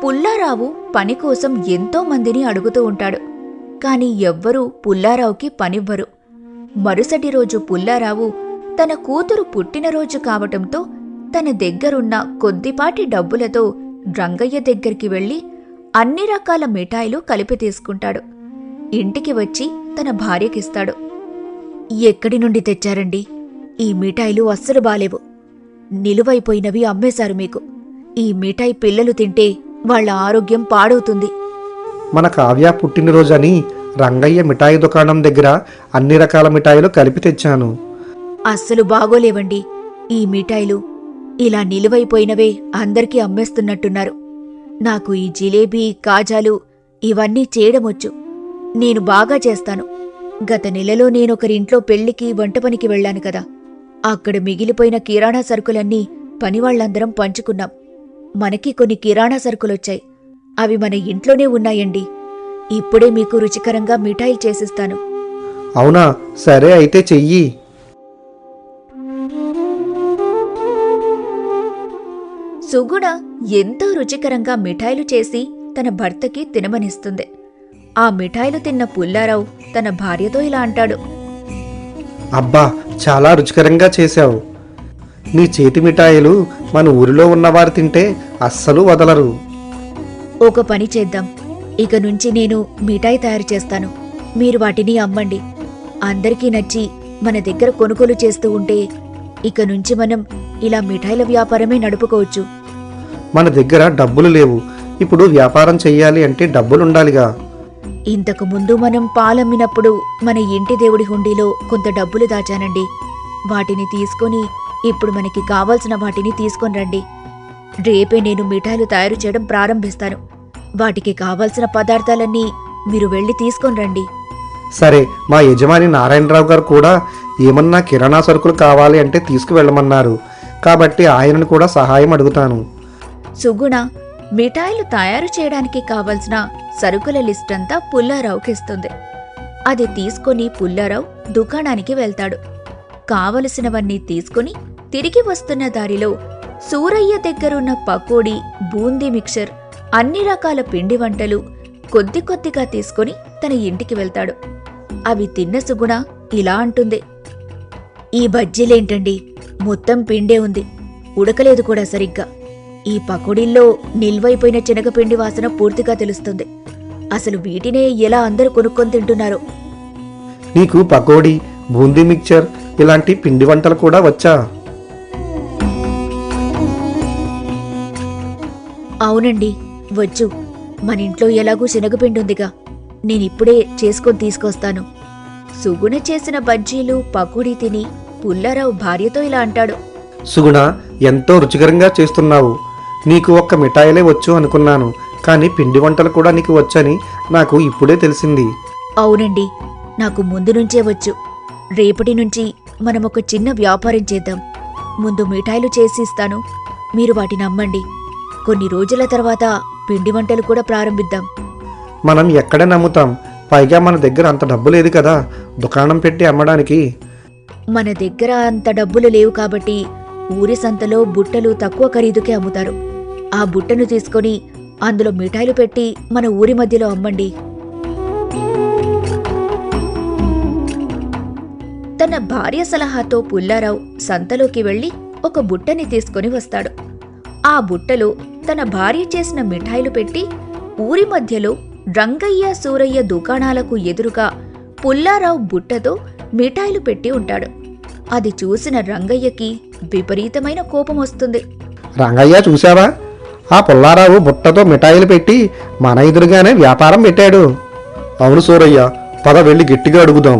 పుల్లారావు పని కోసం ఎంతో మందిని అడుగుతూ ఉంటాడు. కాని ఎవ్వరూ పుల్లారావుకి పనివ్వరు. మరుసటి రోజు పుల్లారావు తన కూతురు పుట్టినరోజు కావటంతో తన దగ్గరున్న కొద్దిపాటి డబ్బులతో రంగయ్య దగ్గరికి వెళ్లి అన్ని రకాల మిఠాయిలు కలిపి తీసుకుంటాడు. ఇంటికి వచ్చి తన భార్యకిస్తాడు. ఎక్కడి నుండి తెచ్చారండి? ఈ మిఠాయిలు అస్సలు బాలేవు. నిలువైపోయినవి అమ్మేశారు మీకు. ఈ మిఠాయి పిల్లలు తింటే వాళ్ల ఆరోగ్యం పాడవుతుంది. మన కావ్య పుట్టినరోజని రంగయ్య మిఠాయి దుకాణం దగ్గర అన్ని రకాల మిఠాయిలు కలిపి తెచ్చాను. అస్సలు బాగోలేవండి. ఈ మిఠాయిలు ఇలా నిలువైపోయినవే అందరికీ అమ్మేస్తున్నట్టున్నారు. నాకు ఈ జిలేబీ, కాజాలు ఇవన్నీ చేయడమొచ్చు. నేను బాగా చేస్తాను. గత నెలలో నేనొకరింట్లో పెళ్లికి వంటపనికి వెళ్లాను కదా. అక్కడ మిగిలిపోయిన కిరాణా సరుకులన్నీ పనివాళ్లందరం పంచుకున్నాం. మనకి కొన్ని కిరాణా సరుకులొచ్చాయి. అవి మన ఇంట్లోనే ఉన్నాయండి. ఇప్పుడే మీకు రుచికరంగా మిఠాయిలు చేసిస్తాను. అవునా? సరే, అయితే చెయ్యి. సుగుణ ఎంతో రుచికరంగా మిఠాయిలు చేసి తన భర్తకి తినమనిస్తుంది. ఆ మిఠాయిలు తిన్న పుల్లారావు తన భార్యతో ఇలా అంటాడు. అబ్బా, చాలా రుచికరంగా చేశావు. నీ చేతి మిఠాయిలు మన ఊరిలో ఉన్నవారు తింటే అస్సలు వదలరు. ఒక పని చేద్దాం. ఇక నుంచి నేను మిఠాయి తయారు చేస్తాను. మీరు వాటిని అమ్మండి. అందరికీ నచ్చి మన దగ్గర కొనుగోలు చేస్తూ ఉంటే ఇక నుంచి మనం ఇలా మిఠాయిల వ్యాపారమే నడుపుకోవచ్చు. మన దగ్గర డబ్బులు లేవు. ఇప్పుడు వ్యాపారం చెయ్యాలి అంటే డబ్బులుండాలిగా. ఇంతకు ముందు మనం పాలమ్మినప్పుడు మన ఇంటి దేవుడి హుండీలో కొంత డబ్బులు దాచానండి. వాటిని తీసుకొని ఇప్పుడు మనకి కావాల్సిన వాటిని తీసుకొని రండి. రేపే నేను మిఠాయిలు తయారు చేయడం ప్రారంభిస్తాను. వాటికి కావాల్సిన పదార్థాలన్నీ మీరు వెళ్లి తీసుకొని రండి. సరే, మా యజమాని నారాయణరావు గారు కూడా ఏమన్నా కిరాణా సరుకులు కావాలి అంటే తీసుకువెళ్ళమన్నారు. కాబట్టి ఆయనను కూడా సహాయం అడుగుతాను. సుగుణ మిఠాయిలు తయారు చేయడానికి కావలసిన సరుకుల లిస్టంతా పుల్లారావుకిస్తుంది. అది తీసుకొని పుల్లారావు దుకాణానికి వెళ్తాడు. కావలసినవన్నీ తీసుకుని తిరిగి వస్తున్న దారిలో సూరయ్య దగ్గరున్న పకోడీ, బూందీ మిక్చర్, అన్ని రకాల పిండి వంటలు కొద్ది కొద్దిగా తీసుకుని తన ఇంటికి వెళ్తాడు. అవి తిన్న సుగుణ ఇలా అంటుంది. ఈ బజ్జీలేంటండి, మొత్తం పిండే ఉంది, ఉడకలేదు కూడా సరిగ్గా. ఈ పకోడీల్లో నిల్వైపోయిన శనగపిండి వాసన పూర్తిగా తెలుస్తుంది. అసలు వీటినే ఎలా అందరూ కొనుక్కొని తింటున్నారో. నీకు పకోడీ, బూందీ మిక్చర్ ఇలాంటి పిండి వంటలు కూడా వచ్చా? అవునండి, వచ్చు. మన ఇంట్లో ఎలాగూ శనగపిండి ఉందిగా, నేనిప్పుడే చేసుకొని తీసుకొస్తాను. సుగుణ చేసిన బజ్జీలు, పకోడీ తిని పుల్లారావు భార్యతో ఇలా అంటాడు. సుగుణ, ఎంతో రుచికరంగా చేస్తున్నావు. నీకు ఒక్క మిఠాయిలే వచ్చు అనుకున్నాను, కానీ పిండి వంటలు కూడా నీకు వచ్చని నాకు ఇప్పుడే తెలిసింది. అవునండి, నాకు ముందు నుంచే వచ్చు. రేపటి నుంచి మనం ఒక చిన్న వ్యాపారం చేద్దాం. ముందు మిఠాయిలు చేసి ఇస్తాను, మీరు వాటిని అమ్మండి. కొన్ని రోజుల తర్వాత పిండి వంటలు కూడా ప్రారంభిద్దాం. మనం ఎక్కడ నమ్ముతాం? పైగా మన దగ్గర అంత డబ్బు లేదు కదా దుకాణం పెట్టి అమ్మడానికి. మన దగ్గర అంత డబ్బులు లేవు కాబట్టి ఊరి సంతలో బుట్టలు తక్కువ ఖరీదుకే అమ్ముతారు. ఆ బుట్టను తీసుకొని అందులో మిఠాయిలు పెట్టి మన ఊరి మధ్యలో అమ్మండి. తన భార్య సలహాతో పుల్లారావు సంతలోకి వెళ్లి ఒక బుట్టని తీసుకొని వస్తాడు. ఆ బుట్టలో తన భార్య చేసిన మిఠాయిలు పెట్టి ఊరి మధ్యలో రంగయ్య, సూరయ్య దుకాణాలకు ఎదురుగా పుల్లారావు బుట్టతో మిఠాయిలు పెట్టి ఉంటాడు. అది చూసిన రంగయ్యకి విపరీతమైన కోపం వస్తుంది. రంగయ్య, చూశావా? ఆ పుల్లారావు బుట్టతో మిఠాయిలు పెట్టి మన ఎదురుగానే వ్యాపారం పెట్టాడు. అవును సూరయ్య, పద వెళ్ళి గట్టిగా అడుగుదాం.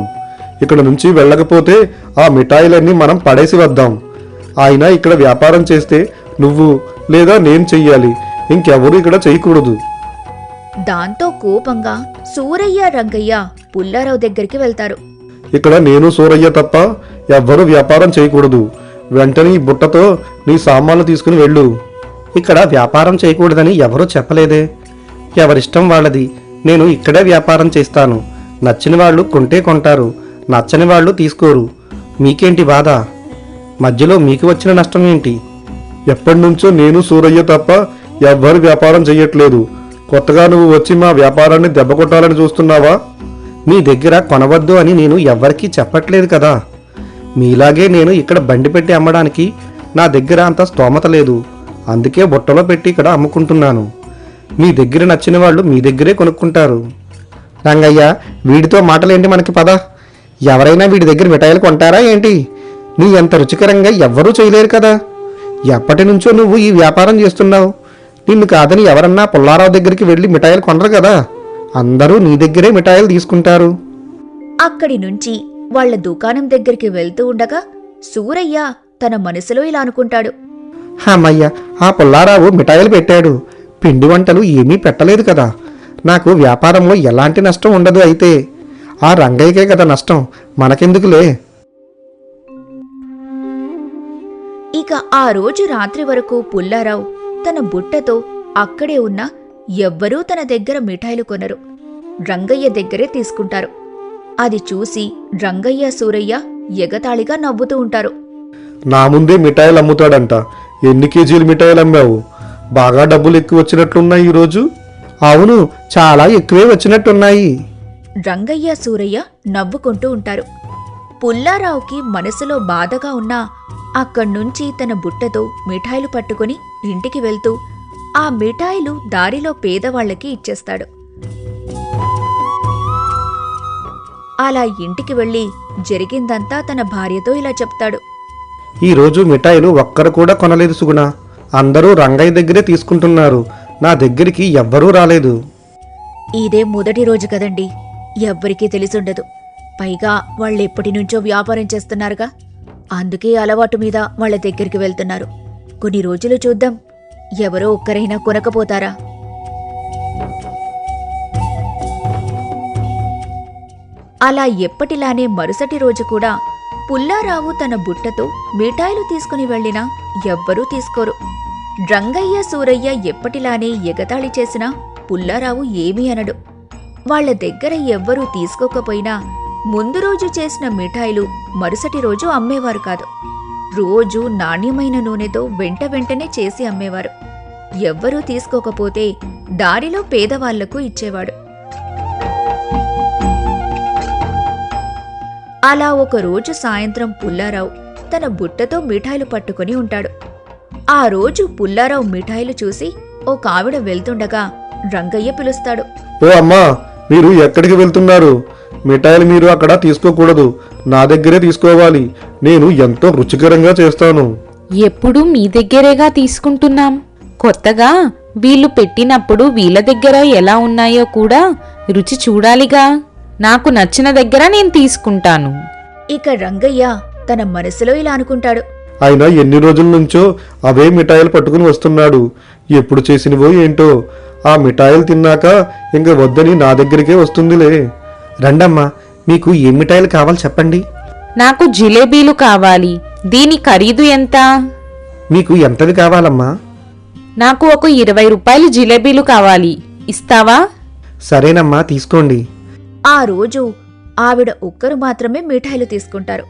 ఇక్కడ నుంచి వెళ్ళకపోతే ఆ మిఠాయిలన్నీ మనం పడేసి వద్దాం. ఆయన ఇక్కడ వ్యాపారం చేస్తే నువ్వు లేదా నేను చెయ్యాలి, ఇంకెవరూ ఇక్కడ చేయకూడదు. దాంతో కోపంగా సూరయ్య, రంగయ్య పుల్లారావు దగ్గరికి వెళ్తారు. ఇక్కడ నేను సూరయ్య తప్ప ఎవ్వరూ వ్యాపారం చేయకూడదు. వెంటనే ఈ బుట్టతో నీ సామాన్లు తీసుకుని వెళ్ళు. ఇక్కడ వ్యాపారం చేయకూడదని ఎవరూ చెప్పలేదే. ఎవరిష్టం వాళ్ళది. నేను ఇక్కడే వ్యాపారం చేస్తాను. నచ్చిన వాళ్ళు కొంటే కొంటారు, నచ్చని వాళ్ళు తీసుకోరు. మీకేంటి బాధ? మధ్యలో మీకు వచ్చిన నష్టం ఏంటి? ఎప్పటినుంచో నేను సూరయ్య తప్ప ఎవ్వరు వ్యాపారం చెయ్యట్లేదు. కొత్తగా నువ్వు వచ్చి మా వ్యాపారాన్ని దెబ్బ కొట్టాలని చూస్తున్నావా? మీ దగ్గర కొనవద్దు అని నేను ఎవ్వరికీ చెప్పట్లేదు కదా. మీలాగే నేను ఇక్కడ బండి పెట్టి అమ్మడానికి నా దగ్గర అంత స్తోమత లేదు. అందుకే బుట్టలో పెట్టి ఇక్కడ అమ్ముకుంటున్నాను. మీ దగ్గర నచ్చిన వాళ్ళు మీ దగ్గరే కొనుక్కుంటారు. రంగయ్య, వీడితో మాటలేంటి మనకి? పద. ఎవరైనా వీడి దగ్గర మిఠాయిలు కొంటారా ఏంటి? నీ అంత రుచికరంగా ఎవ్వరూ చేయలేరు కదా. ఎప్పటి నుంచో నువ్వు ఈ వ్యాపారం చేస్తున్నావు. నిన్ను కాదని ఎవరన్నా పుల్లారావు దగ్గరికి వెళ్ళి మిఠాయిలు కొనరు కదా. అందరూ నీ దగ్గరే మిఠాయిలు తీసుకుంటారు. అక్కడి నుంచి వాళ్ళ దుకాణం దగ్గరికి వెళ్తూ ఉండగా సూరయ్య తన మనసులో ఇలా అనుకుంటాడు. అమ్మయ్య, ఆ పుల్లారావు మిఠాయిలు పెట్టాడు. పిండి వంటలు ఏమీ పెట్టలేదు కదా. నాకు వ్యాపారంలో ఎలాంటి నష్టం ఉండదు. అయితే ఆ రంగయ్యకే కదా నష్టం, మనకెందుకులే. ఇక ఆ రోజు రాత్రి వరకు పుల్లారావు తన బుట్టతో అక్కడే ఉన్న ఎవ్వరూ తన దగ్గర మిఠాయిలు కొనరు. రంగయ్య దగ్గరే తీసుకుంటారు. అది చూసి రంగయ్య, సూరయ్య ఎగతాళిగా నవ్వుతూ ఉంటారు. నా ముందే మిఠాయిలు అమ్ముతాడంట. ఎన్ని కేజీలు మిఠాయిలు అమ్మావు? బాగా డబ్బులు ఎక్కువ వచ్చినట్లున్నాయి ఈరోజు. అవును, చాలా ఎక్కువే వచ్చినట్టున్నాయి. రంగయ్య, సూరయ్య నవ్వుకుంటూ ఉంటారు. పుల్లారావుకి మనసులో బాధగా ఉన్నా అక్కడ్నుంచి తన బుట్టతో మిఠాయిలు పట్టుకుని ఇంటికి వెళ్తూ ఆ మిఠాయిలు దారిలో పేదవాళ్లకి ఇచ్చేస్తాడు. అలా ఇంటికి వెళ్ళి జరిగిందంతా తన భార్యతో ఇలా చెప్తాడు. ఈరోజు మిఠాయిలు ఒక్కరు కూడా కొనలేదు సుగుణ. అందరూ రంగయ్య దగ్గరే తీసుకుంటున్నారు. నా దగ్గరికి ఎవ్వరూ రాలేదు. ఇదే మొదటి రోజు కదండి, ఎవ్వరికీ తెలిసుండదు. పైగా వాళ్ళెప్పటి నుంచో వ్యాపారం చేస్తున్నారుగా, అందుకే అలవాటు మీద వాళ్ళ దగ్గరికి వెళ్తున్నారు. కొన్ని రోజులు చూద్దాం, ఎవరో ఒక్కరైనా కొనకపోతారా? అలా ఎప్పటిలానే మరుసటి రోజు కూడా పుల్లారావు తన బుట్టతో మిఠాయిలు తీసుకుని వెళ్ళినా ఎవ్వరూ తీసుకోరు. రంగయ్య, సూరయ్య ఎప్పటిలానే ఎగతాళి చేసినా పుల్లారావు ఏమీ అనడు. వాళ్ల దగ్గర ఎవ్వరూ తీసుకోకపోయినా ముందు రోజు చేసిన మిఠాయిలు మరుసటి రోజు అమ్మేవారు కాదు. రోజూ నాణ్యమైన నూనెతో వెంటనే చేసి అమ్మేవారు. ఎవ్వరూ తీసుకోకపోతే దారిలో పేదవాళ్లకు ఇచ్చేవాడు. అలా ఒకరోజు సాయంత్రం పుల్లారావు తన బుట్టతో మిఠాయిలు పట్టుకుని ఉంటాడు. ఆ రోజు పుల్లారావు మిఠాయిలు చూసి ఒక ఆవిడ వెళ్తుండగా రంగయ్య పిలుస్తాడు. ఓ అమ్మా, మీరు ఎక్కడికి వెళ్తున్నారు? మిఠాయిలు మీరు అక్కడ తీసుకోకూడదు, నా దగ్గరే తీసుకోవాలి. నేను ఎంతో రుచికరంగా చేస్తాను. ఎప్పుడు మీ దగ్గరేగా తీసుకుంటున్నాం. కొత్తగా వీళ్ళు పెట్టినప్పుడు వీళ్ళ దగ్గర ఎలా ఉన్నాయో కూడా రుచి చూడాలిగా. నాకు నచ్చిన దగ్గర నేను తీసుకుంటాను. ఇక రంగయ్య తన మనసులో ఇలా అనుకుంటాడు. అయినా ఎన్ని రోజుల నుంచో అవే మిఠాయిలు పట్టుకుని వస్తున్నాడు. ఎప్పుడు చేసినవో ఏంటో. ఆ మిఠాయిలు తిన్నాక ఇంక వద్దని నా దగ్గరికే వస్తుందిలే. రండమ్మా, మీకు ఏ మిఠాయిలు కావాలి చెప్పండి. నాకు జిలేబీలు కావాలి. దీని ఖరీదు ఎంత? మీకు ఎంతవి కావాలమ్మా? నాకు ఒక 20 రూపాయలు జిలేబీలు కావాలి. ఇస్తావా? సరేనమ్మా, తీసుకోండి. ఆ రోజు ఆవిడ ఒక్కరు మాత్రమే మిఠాయిలు తీసుకుంటారు.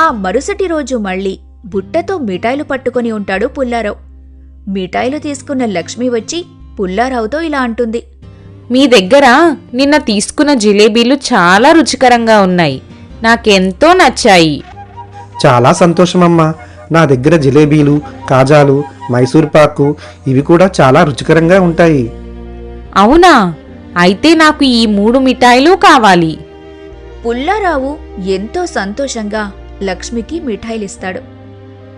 ఆ మరుసటి రోజు మళ్ళీ బుట్టతో మిఠాయిలు పట్టుకుని ఉంటాడు పుల్లారావు. మిఠాయిలు తీసుకున్న లక్ష్మి వచ్చి పుల్లారావుతో ఇలా అంటుంది. మీ దగ్గర నిన్న తీసుకున్న జిలేబీలు చాలా రుచికరంగా ఉన్నాయి. నాకెంతో నచ్చాయి. చాలా సంతోషమమ్మా. నా దగ్గర జిలేబీలు, కాజాలు, మైసూర్ పాకు ఇవి కూడా చాలా రుచికరంగా ఉంటాయి. అవునా? అయితే నాకు ఈ 3 మిఠాయిలు కావాలి. పుల్లారావు ఎంతో సంతోషంగా లక్ష్మికి మిఠాయిలిస్తాడు.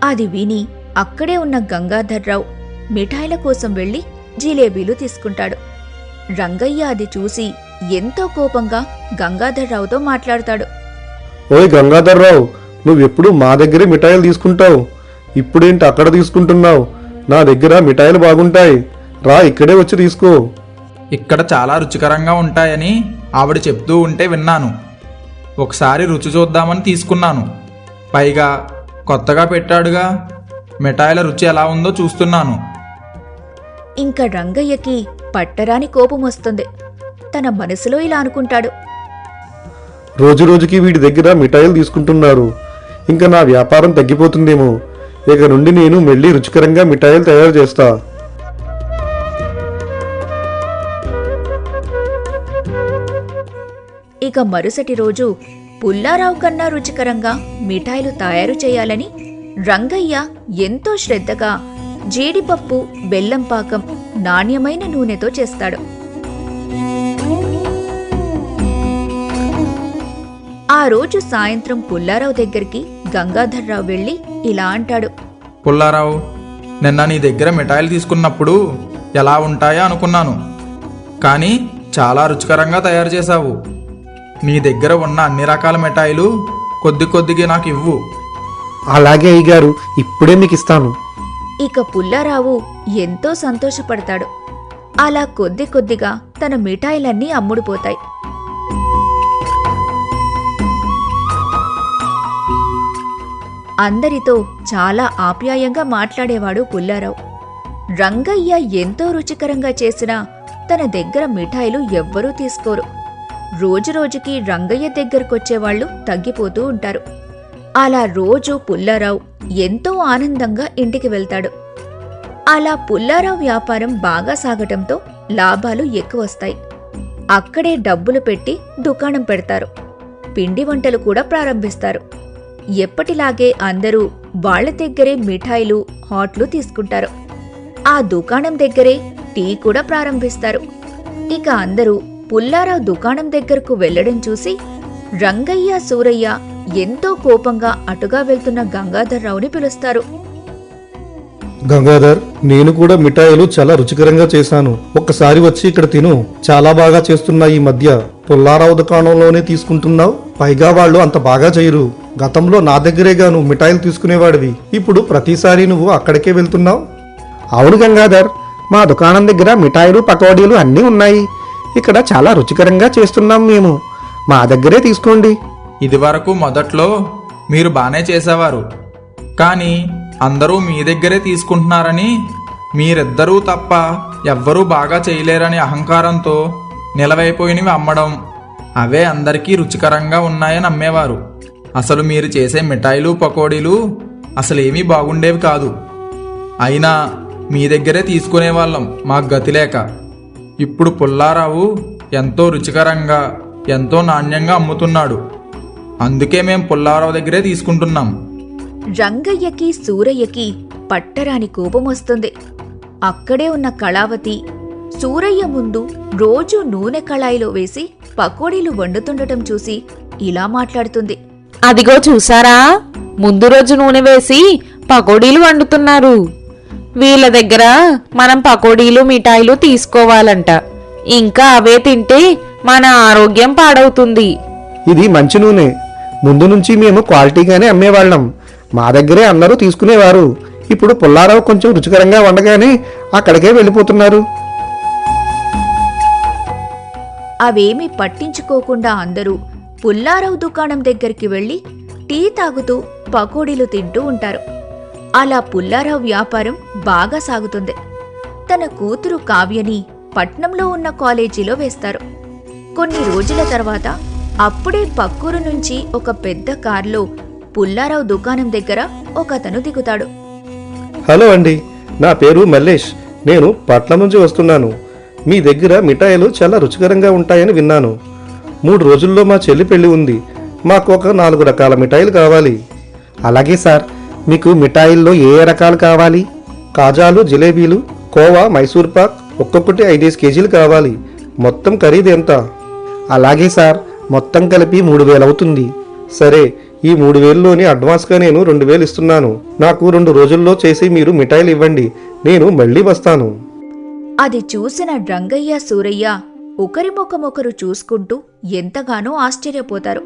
అది విని అక్కడే ఉన్న గంగాధర్రావు మిఠాయిల కోసం వెళ్లి జిలేబీలు తీసుకుంటాడు. రంగయ్య అది చూసి ఎంతో కోపంగా గంగాధర్రావుతో మాట్లాడతాడు. ఓయ్ గంగాధర్రావు, నువ్వెప్పుడు మా దగ్గరే మిఠాయిలు తీసుకుంటావు. ఇప్పుడేంటి అక్కడ తీసుకుంటున్నావు? నా దగ్గర మిఠాయిలు బాగుంటాయి. రా, ఇక్కడే వచ్చి తీసుకో. ఇక్కడ చాలా రుచికరంగా ఉంటాయని ఆవిడ చెప్తూ ఉంటే విన్నాను. ఒకసారి రుచి చూద్దామని తీసుకున్నాను. పైగా కొత్తగా పెట్టాడుగా, మిఠాయిల రుచి ఎలా ఉందో చూస్తున్నాను. ఇంక రంగయ్యకి పట్టరాని కోపం వస్తుంది. తన మనసులో ఇలా అనుకుంటాడు. రోజు రోజుకి వీడి దగ్గర మిఠాయిలు తీసుకుంటున్నారు. ఇంకా నా వ్యాపారం తగ్గిపోతుందేమో. ఇక నుండి నేను మళ్ళీ రుచికరంగా మిఠాయిలు తయారు చేస్తా. ఇక మరుసటి రోజు పుల్లారావు కన్నా రుచికరంగా మిఠాయిలు తయారు చేయాలని రంగయ్య ఎంతో శ్రద్ధగా జీడిపప్పు, బెల్లం పాకం నాణ్యమైన నూనెతో చేస్తాడు. ఆ రోజు సాయంత్రం పుల్లారావు దగ్గరికి గంగాధర్రావు వెళ్ళి ఇలా అంటాడు. పుల్లారావు, నిన్న నీ దగ్గర మిఠాయిలు తీసుకున్నప్పుడు ఎలా ఉంటాయో అనుకున్నాను, కానీ చాలా రుచికరంగా తయారు చేశావు. నీ దగ్గర ఉన్న అన్ని రకాల మిఠాయిలు కొద్ది కొద్దిగా నాకు ఇవ్వు. అలాగే అయ్యగారు, ఇప్పుడే మీకు ఇస్తాను. ఇక పుల్లారావు ఎంతో సంతోషపడతాడు. అలా కొద్ది కొద్దిగా తన మిఠాయిలన్నీ అమ్ముడుపోతాయి. అందరితో చాలా ఆప్యాయంగా మాట్లాడేవాడు పుల్లారావు. రంగయ్య ఎంతో రుచికరంగా చేసినా తన దగ్గర మిఠాయిలు ఎవ్వరూ తీసుకోరు. రోజురోజుకి రంగయ్య దగ్గరకొచ్చేవాళ్లు తగ్గిపోతూ ఉంటారు. అలా రోజు పుల్లారావు ఎంతో ఆనందంగా ఇంటికి వెళ్తాడు. అలా పుల్లారావు వ్యాపారం బాగా సాగటంతో లాభాలు ఎక్కువొస్తాయి. అక్కడే డబ్బులు పెట్టి దుకాణం పెడతారు. పిండి వంటలు కూడా ప్రారంభిస్తారు. ఎప్పటిలాగే అందరూ వాళ్ల దగ్గరే మిఠాయిలు, హాట్లు తీసుకుంటారు. ఆ దుకాణం దగ్గరే టీ కూడా ప్రారంభిస్తారు. ఇక అందరూ పుల్లారావు దుకాణం దగ్గరకు వెళ్లడం చూసి రంగయ్య, సూరయ్య ఎంతో కోపంగా అటుగా వెళ్తున్న గంగాధర్రావుని పిలుస్తారు. గంగాధర్, నేను కూడా మిఠాయిలు చాలా రుచికరంగా చేశాను. ఒక్కసారి వచ్చి ఇక్కడ తిను. చాలా బాగా చేస్తున్నా ఈ మధ్య. పుల్లారావు దుకాణంలోనే తీసుకుంటున్నావు, పైగా వాళ్ళు అంత బాగా చేయరు. గతంలో నా దగ్గరేగా నువ్వు మిఠాయిలు తీసుకునేవాడివి, ఇప్పుడు ప్రతిసారి నువ్వు అక్కడికే వెళ్తున్నావు. అవును గంగాధర్, మా దుకాణం దగ్గర మిఠాయిలు, పకోడీలు అన్నీ ఉన్నాయి. ఇక్కడ చాలా రుచికరంగా చేస్తున్నాం మేము. మా దగ్గరే తీసుకోండి. ఇదివరకు మొదట్లో మీరు బానే చేసేవారు, కానీ అందరూ మీ దగ్గరే తీసుకుంటున్నారని, మీరిద్దరూ తప్ప ఎవ్వరూ బాగా చేయలేరని అహంకారంతో నిలవైపోయినవి అమ్మడం, అవే అందరికీ రుచికరంగా ఉన్నాయని అమ్మేవారు. అసలు మీరు చేసే మిఠాయిలు, పకోడీలు అసలేమీ బాగుండేవి కాదు. అయినా మీ దగ్గరే తీసుకునేవాళ్ళం మాకు గతిలేక. ఇప్పుడు పుల్లారావు ఎంతో రుచికరంగా, ఎంతో నాణ్యంగా అమ్ముతున్నాడు. అందుకే మేం పుల్లారావు దగ్గరే తీసుకుంటున్నాం. రంగయ్యకి, సూరయ్యకి పట్టరాని కోపం వస్తుంది. అక్కడే ఉన్న కళావతి సూరయ్య ముందు రోజూ నూనె కళాయిలో వేసి పకోడీలు వండుతుండటం చూసి ఇలా మాట్లాడుతుంది. అదిగో చూసారా, ముందు రోజు నూనె వేసి పకోడీలు వండుతున్నారు. వీళ్ళ దగ్గర మనం పకోడీలు, మిఠాయిలు తీసుకోవాలంట. ఇంకా అవే తింటే మన ఆరోగ్యం పాడవుతుంది. ఇది మంచి నూనె. ముందు నుంచి మేము క్వాలిటీగానే అమ్మేవాళ్ళం. మా దగ్గరే అందరూ తీసుకునేవారు. ఇప్పుడు పుల్లారావు కొంచెం రుచికరంగా వండగానే అక్కడికే వెళ్ళిపోతున్నారు. అవేమీ పట్టించుకోకుండా అందరూ పుల్లారావు దుకాణం దగ్గరికి వెళ్లి టీ తాగుతూ పకోడీలు తింటూ ఉంటారు. అలా పుల్లారావు వ్యాపారం బాగా సాగుతుంది. తన కూతురు కావ్యని పట్నంలో ఉన్న కాలేజీలో వేస్తారు. కొన్ని రోజుల తర్వాత అప్పుడే పక్కూరు నుంచి ఒక పెద్ద కారులో పుల్లారావు దుకాణం దగ్గర ఒకతను దిగుతాడు. హలో అండి, నా పేరు మల్లేష్. నేను పట్నం నుంచి వస్తున్నాను. మీ దగ్గర మిఠాయిలు చాలా రుచికరంగా ఉంటాయని విన్నాను. 3 రోజుల్లో మా చెల్లి పెళ్లి ఉంది. మాకు ఒక 4 రకాల మిఠాయిలు కావాలి. అలాగే సార్, మీకు మిఠాయిల్లో ఏ రకాలు కావాలి? కాజాలు, జిలేబీలు, కోవా, మైసూర్ పాక్ ఒక్కొక్కటి 5 కేజీలు కావాలి. మొత్తం ఖరీదు ఎంత? అలాగే సార్, మొత్తం కలిపి 3000 అవుతుంది. సరే, ఈ 3000లోని అడ్వాన్స్గా నేను 2000 ఇస్తున్నాను. నాకు 2 రోజుల్లో చేసి మీరు మిఠాయిలు ఇవ్వండి. నేను మళ్ళీ వస్తాను. అది చూసిన రంగయ్య, సూరయ్య ఒకరి ముఖమొకరు చూసుకుంటూ ఎంతగానో ఆశ్చర్యపోతారు.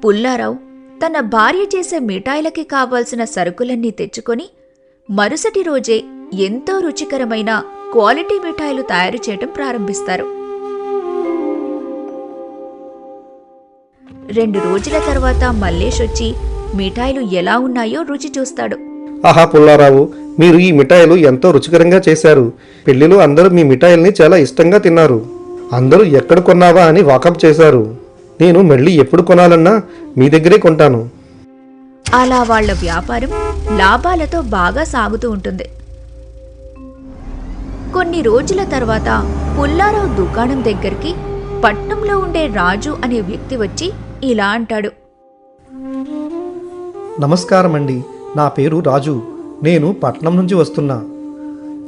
పుల్లారావు తన భార్య చేసే మిఠాయిలకి కావాల్సిన సరుకులన్నీ తెచ్చుకొని మరుసటి రోజే ఎంతో రుచికరమైన క్వాలిటీ మిఠాయిలు తయారు చేయటం ప్రారంభిస్తారు. 2 రోజుల తర్వాత మల్లేష్ వచ్చి మిఠాయిలు ఎలా ఉన్నాయో రుచి చూస్తాడు. ఆహా పుల్లారావు, మీరు ఈ మిఠాయిలు ఎంతో రుచికరంగా చేశారు. పెళ్లిలో అందరూ మీ మిఠాయిల్ని చాలా ఇష్టంగా తిన్నారు. అందరూ ఎక్కడ కొన్నావా అని వాకప్ చేశారు. నేను మళ్ళీ ఎప్పుడు కొనాలన్నా మీ దగ్గరే కొంటాను. అలా వాళ్ల వ్యాపారం లాభాలతో బాగా సాగుతూ ఉంటుంది. కొన్ని రోజుల తర్వాత పుల్లారావు దుకాణం దగ్గరికి పట్నంలో ఉండే రాజు అనే వ్యక్తి వచ్చి ఇలా అంటాడు. నమస్కారం అండి, నా పేరు రాజు. నేను పట్నం నుంచి వస్తున్నా.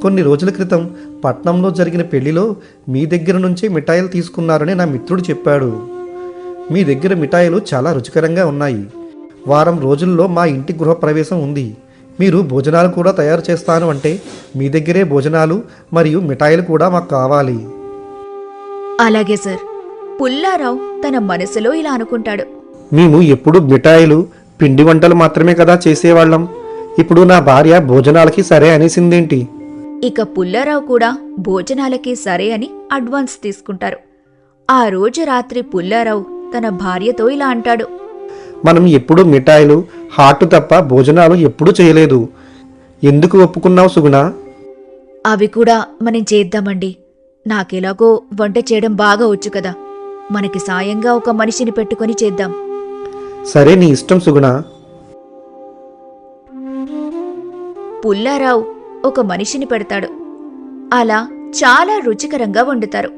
కొన్ని రోజుల క్రితం పట్నంలో జరిగిన పెళ్లిలో మీ దగ్గర నుంచి మిఠాయిలు తీసుకున్నారని నా మిత్రుడు చెప్పాడు. మీ దగ్గర మిఠాయిలు చాలా రుచికరంగా ఉన్నాయి. వారం రోజుల్లో మా ఇంటి గృహప్రవేశం ఉంది. మీరు భోజనాలు కూడా తయారు చేస్తాను అంటే మీ దగ్గరే భోజనాలు మరియు మిఠాయిలు కూడా మాకు కావాలి. అలాగే సార్. పుల్లారావు తన మనసులో ఇలా అనుకుంటాడు. మేము ఎప్పుడు మిఠాయిలు పిండి వంటలు మాత్రమే కదా చేసేవాళ్ళం. ఇప్పుడు నా భార్య భోజనాలకి సరే అనేసిందేంటి? ఇక పుల్లారావు కూడా భోజనాలకి సరే అని అడ్వాన్స్ తీసుకుంటారు. ఆ రోజు రాత్రి పుల్లారావు తన భార్యతో ఇలా అంటాడు. మనం ఎప్పుడు మిఠాయిలు హాట్ తప్ప భోజనాలు ఎప్పుడూ చేయలేదు. ఎందుకు ఒప్పుకున్నావు సుగుణ? అవి కూడా మనం చేద్దామండి. నాకెలాగో వంట చేయడం బాగా వచ్చు కదా. మనకి సాయంగా ఒక మనిషిని పెట్టుకొని చేద్దాం. సరే, నీ ఇష్టం సుగుణ. పుల్లారావు ఒక మనిషిని పెడతాడు. అలా చాలా రుచికరంగా వండుతారు.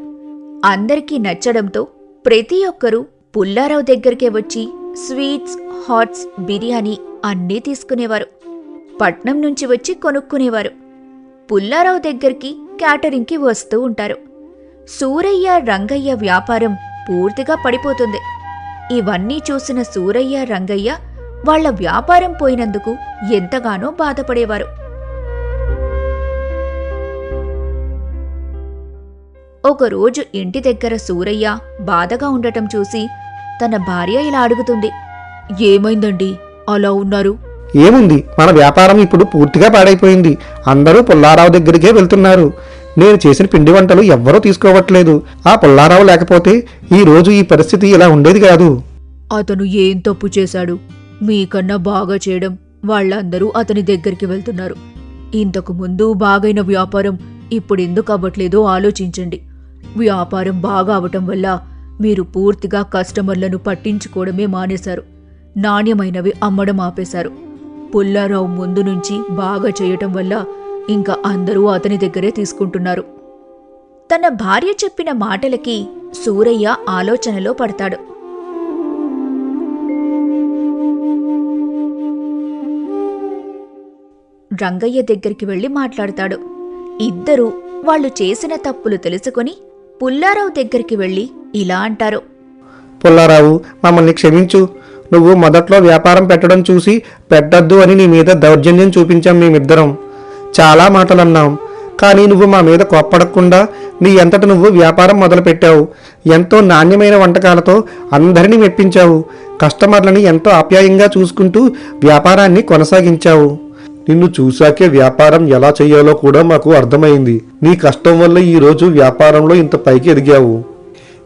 అందరికీ నచ్చడంతో ప్రతి ఒక్కరూ పుల్లారావు దగ్గరికే వచ్చి స్వీట్స్, హాట్స్, బిర్యానీ అన్నీ తీసుకునేవారు. పట్నం నుంచి వచ్చి కొనుక్కునేవారు. పుల్లారావు దగ్గరికి క్యాటరింగ్కి వస్తూ ఉంటారు. సూరయ్య, రంగయ్య వ్యాపారం పూర్తిగా పడిపోతుంది. ఇవన్నీ చూసిన సూరయ్య, రంగయ్య వాళ్ల వ్యాపారం పోయినందుకు ఎంతగానో బాధపడేవారు. ఒకరోజు ఇంటి దగ్గర సూరయ్య బాధగా ఉండటం చూసి తన భార్య ఇలా అడుగుతుంది. ఏమైందండి అలా ఉన్నారు? ఏముంది, మన వ్యాపారం ఇప్పుడు పూర్తిగా పాడైపోయింది. అందరూ పుల్లారావు దగ్గరికే వెళ్తున్నారు. నేను చేసిన పిండి వంటలు ఎవ్వరూ తీసుకోవట్లేదు. ఆ పుల్లారావు లేకపోతే ఈ రోజు ఈ పరిస్థితి ఇలా ఉండేది కాదు. అతను ఏం తప్పు చేశాడు? మీకన్నా బాగా చేయడం వాళ్ళందరూ అతని దగ్గరికి వెళ్తున్నారు. ఇంతకు ముందు బాగైన వ్యాపారం ఇప్పుడెందుకు అవ్వట్లేదో ఆలోచించండి. వ్యాపారం బాగా అవటం వల్ల మీరు పూర్తిగా కస్టమర్లను పట్టించుకోవడమే మానేశారు. నాణ్యమైనవి అమ్మడం ఆపేశారు. పుల్లారావు ముందు నుంచి బాగా చేయటం వల్ల ఇంకా అందరూ అతని దగ్గరే తీసుకుంటున్నారు. తన భార్య చెప్పిన మాటలకి సూరయ్య ఆలోచనలో పడతాడు. రంగయ్య దగ్గరికి వెళ్లి మాట్లాడతాడు. ఇద్దరూ వాళ్ళు చేసిన తప్పులు తెలుసుకొని పుల్లారావు దగ్గరికి వెళ్లి ఇలా అంటారు. పుల్లారావు, మమ్మల్ని క్షమించు. నువ్వు మొదట్లో వ్యాపారం పెట్టడం చూసి పెట్టద్దు అని నీ మీద దౌర్జన్యం చూపించాం. మేమిద్దరం చాలా మాటలన్నాం. కానీ నువ్వు మా మీద కోప్పడకుండా నీ అంతట నువ్వు వ్యాపారం మొదలుపెట్టావు. ఎంతో నాణ్యమైన వంటకాలతో అందరినీ మెప్పించావు. కస్టమర్లని ఎంతో ఆప్యాయంగా చూసుకుంటూ వ్యాపారాన్ని కొనసాగించావు. నిన్ను చూశాకే వ్యాపారం ఎలా చెయ్యాలో కూడా మాకు అర్థమైంది. నీ కష్టం వల్ల ఈరోజు వ్యాపారంలో ఇంత పైకి ఎదిగావు.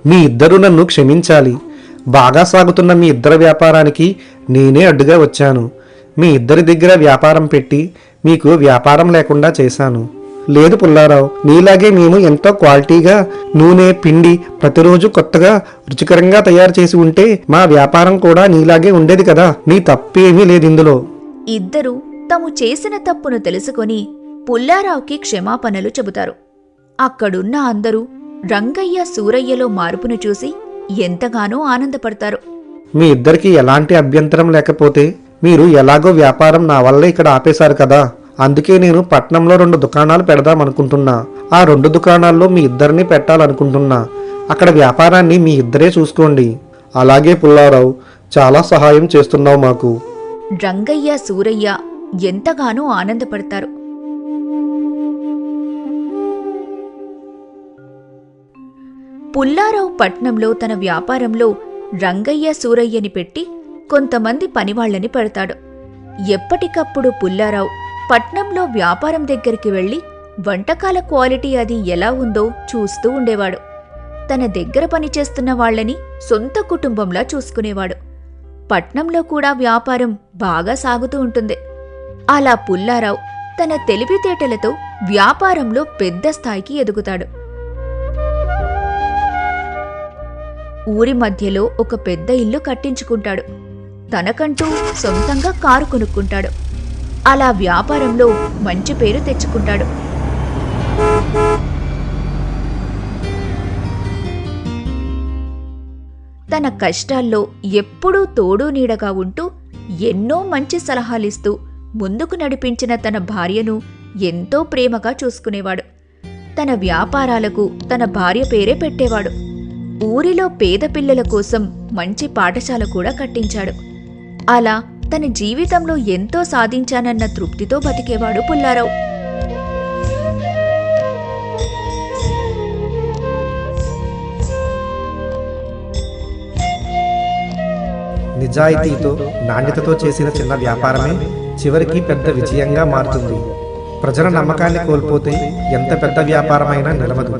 మీ ఇద్దరు నన్ను క్షమించాలి. బాగా సాగుతున్న మీ ఇద్దరి వ్యాపారానికి నేనే అడ్డుగా వచ్చాను. మీ ఇద్దరి దగ్గర వ్యాపారం పెట్టి మీకు వ్యాపారం లేకుండా చేశాను. లేదు పుల్లారావు, నీలాగే మేము ఎంతో క్వాలిటీగా నూనె, పిండి ప్రతిరోజు కొత్తగా రుచికరంగా తయారు చేసి ఉంటే మా వ్యాపారం కూడా నీలాగే ఉండేది కదా. నీ తప్పేమీ లేదు ఇందులో. ఇద్దరూ తాము చేసిన తప్పును తెలుసుకొని పుల్లారావుకి క్షమాపణలు చెబుతారు. అక్కడున్న అందరూ రంగయ్య, సూరయ్యలో మార్పును చూసి ఎంతగానో ఆనందపడతారు. మీ ఇద్దరికి ఎలాంటి అభ్యంతరం లేకపోతే మీరు ఎలాగో వ్యాపారం నా వల్లే ఇక్కడ ఆపేశారు కదా. అందుకే నేను పట్నంలో 2 దుకాణాలు పెడదామనుకుంటున్నా. ఆ 2 దుకాణాల్లో మీ ఇద్దరిని పెట్టాలనుకుంటున్నా. అక్కడ వ్యాపారాన్ని మీ ఇద్దరే చూసుకోండి. అలాగే పుల్లారావు, చాలా సహాయం చేస్తున్నావు మాకు. రంగయ్య, సూరయ్య ఎంతగానో ఆనందపడతారు. పుల్లారావు పట్నంలో తన వ్యాపారంలో రంగయ్య, సూరయ్యని పెట్టి కొంతమంది పనివాళ్లని పెడతాడు. ఎప్పటికప్పుడు పుల్లారావు పట్నంలో వ్యాపారం దగ్గరికి వెళ్లి వంటకాల క్వాలిటీ అది ఎలా ఉందో చూస్తూ ఉండేవాడు. తన దగ్గర పనిచేస్తున్న వాళ్లని సొంత కుటుంబంలా చూసుకునేవాడు. పట్నంలో కూడా వ్యాపారం బాగా సాగుతూ ఉంటుంది. అలా పుల్లారావు తన తెలివితేటలతో వ్యాపారంలో పెద్ద స్థాయికి ఎదుగుతాడు. ఊరి మధ్యలో ఒక పెద్ద ఇల్లు కట్టించుకుంటాడు. తనకంటూ సొంతంగా కారు కొనుక్కుంటాడు. అలా వ్యాపారంలో మంచి పేరు తెచ్చుకుంటాడు. తన కష్టాల్లో ఎప్పుడూ తోడు నీడగా ఉంటూ ఎన్నో మంచి సలహాలిస్తూ ముందుకు నడిపించిన తన భార్యను ఎంతో ప్రేమగా చూసుకునేవాడు. తన వ్యాపారాలకు తన భార్య పేరే పెట్టేవాడు. ఊరిలో పేద పిల్లల కోసం మంచి పాఠశాల కూడా కట్టించాడు. అలా తన జీవితంలో ఎంతో సాధించానన్న తృప్తితో బతికేవాడు పుల్లారావు. నిజాయితీతో నాణ్యతతో చేసిన చిన్న వ్యాపారమే చివరికి పెద్ద విజయంగా మారుతుంది. ప్రజల నమ్మకాన్ని కోల్పోతే ఎంత పెద్ద వ్యాపారమైనా నిలవదు.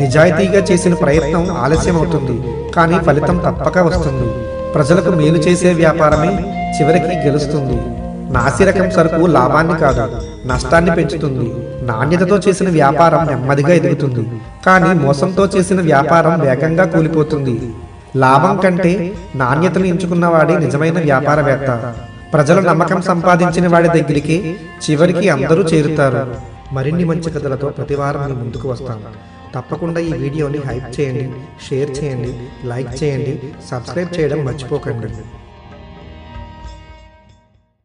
నిజాయితీగా చేసిన ప్రయత్నం ఆలస్యం అవుతుంది, కానీ ఫలితం తప్పక వస్తుంది. ప్రజలకు మేలు చేసే వ్యాపారమే చివరికి గెలుస్తుంది. నాసిరకం సరుకు లాభాన్ని కాదు, నష్టాన్ని పెంచుతుంది. నాణ్యతతో చేసిన వ్యాపారం నెమ్మదిగా ఎదుగుతుంది, కానీ మోసంతో చేసిన వ్యాపారం వేగంగా కూలిపోతుంది. లాభం కంటే నాణ్యతను ఎంచుకున్నవాడే నిజమైన వ్యాపారవేత్త. ప్రజల నమ్మకం సంపాదించిన వాడి దగ్గరికి చివరికి అందరూ చేరుతారు. మరిన్ని మంచి కథలతో ప్రతివారం మీ ముందుకు వస్తాను. తప్పకుండా ఈ వీడియోని హైప్ చేయండి, షేర్ చేయండి, లైక్ చేయండి, సబ్స్క్రైబ్ చేయడం మర్చిపోకండి.